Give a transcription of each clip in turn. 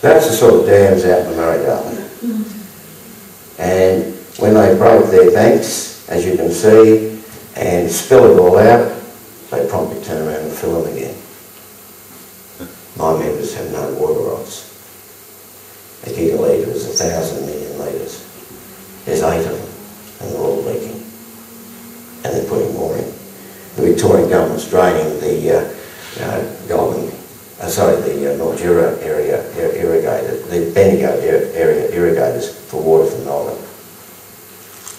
That's the sort of dams out in the Murray-Darling. And when they break their banks, as you can see, and spill it all out, they promptly turn around and fill them again. My members have no water rights. A gigalitre is 1,000 million litres. There's 8 of them, and they're all leaking. And they're putting more in. The Victorian government's draining the North Jura area irrigated, the Bendigo area irrigators for water from Melbourne.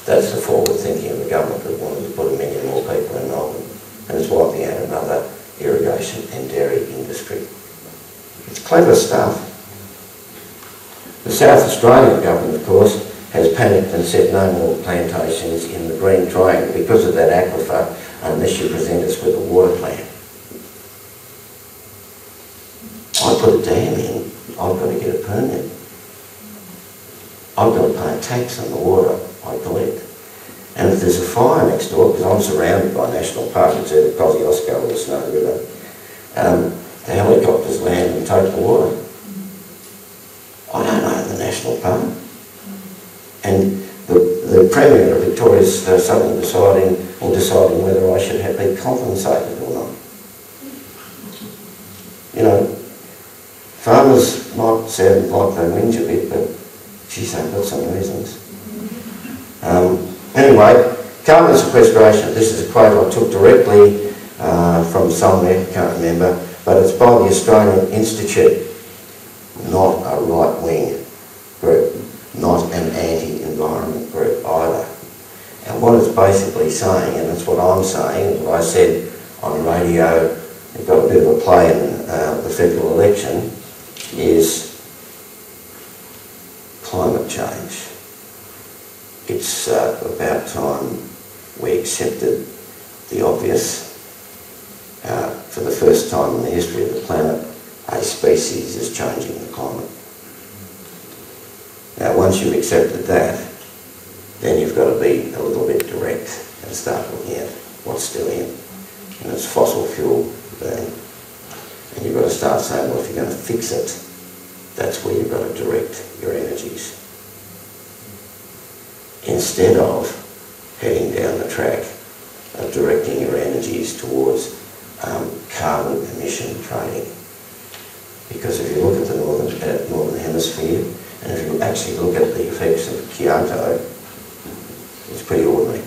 That's the forward thinking of the government that wanted to put 1 million more people in Melbourne, and it's wiping out another irrigation and dairy industry. It's clever stuff. The South Australian government, of course, has panicked and said no more plantations in the Green Triangle because of that aquifer unless you present us with a water plan. I put a dam in, I've got to get a permit. I've got to pay a tax on the water I collect. And if there's a fire next door, because I'm surrounded by national parks, it's either Kosciuszko or the Snow River, the helicopters land and take the water. I don't own the national park. And the Premier of Victoria is suddenly deciding whether I should be compensated or not. You know, farmers might sound like they whinge a bit, but geez, they've got some reasons. Anyway, carbon sequestration. This is a quote I took directly from somewhere, can't remember, but it's by the Australian Institute, not a right-wing group, not an anti-environment group either. And what it's basically saying, and that's what I'm saying, and what I said on radio, it got a bit of a play in the federal election, is climate change. It's about time we accepted the obvious. For the first time in the history of the planet, a species is changing the climate. Now, once you've accepted that, then you've got to be a little bit direct and start looking at what's still in. And it's fossil fuel burning. And you've got to start saying, well, if you're going to fix it, that's where you've got to direct your energies. Instead of heading down the track of directing your energies towards carbon emission trading. Because if you look at the northern hemisphere, and if you actually look at the effects of Kyoto, it's pretty ordinary.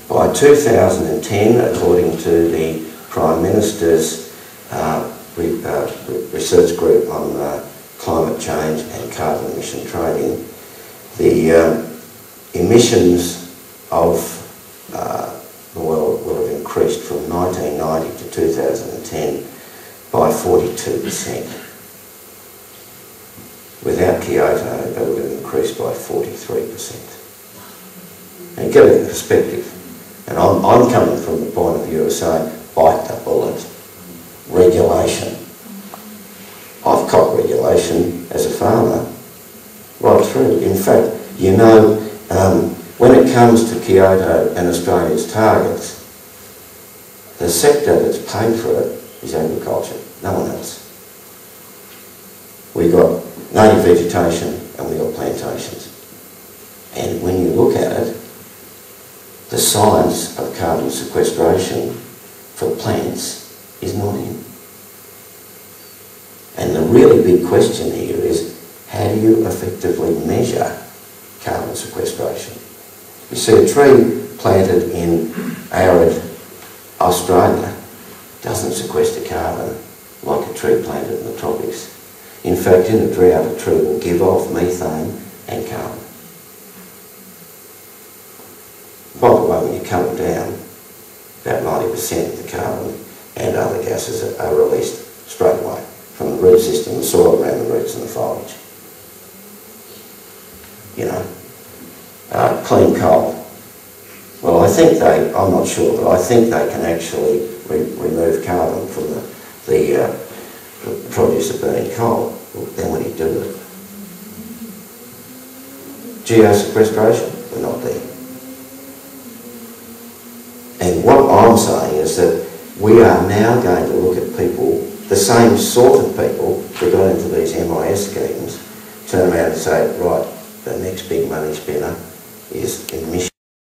By 2010, according to the Prime Minister's research group on climate change and carbon emission trading, the emissions of the world will have increased from 1990 to 2010 by 42%. Without Kyoto, they would have increased by 43%. And get it in perspective. And I'm coming from the point of view of saying, bite the bullet. Regulation. I've copped regulation as a farmer right through. In fact, you know, when it comes to Kyoto and Australia's targets, the sector that's paid for it is agriculture, no one else. We've got native vegetation and we've got plantations. And when you look at it, the science of carbon sequestration for plants is not in. And the really big question here is, how do you effectively measure carbon sequestration? You see, a tree planted in arid Australia doesn't sequester carbon like a tree planted in the tropics. In fact, in a drought, a tree will give off methane and carbon. By the way, when you cut them down, about 90% of the carbon and other gases are released straight away from the root system, the soil around the roots and the foliage. You know, clean coal. Well, I think I'm not sure, but I think they can actually remove carbon from the produce of burning coal. Well, then what do you do with it? Geosequestration? We're not there. And what I'm saying is that we are now going to look at people, the same sort of people that we got into these MIS schemes, turn around and say, right, the next big money spinner is emission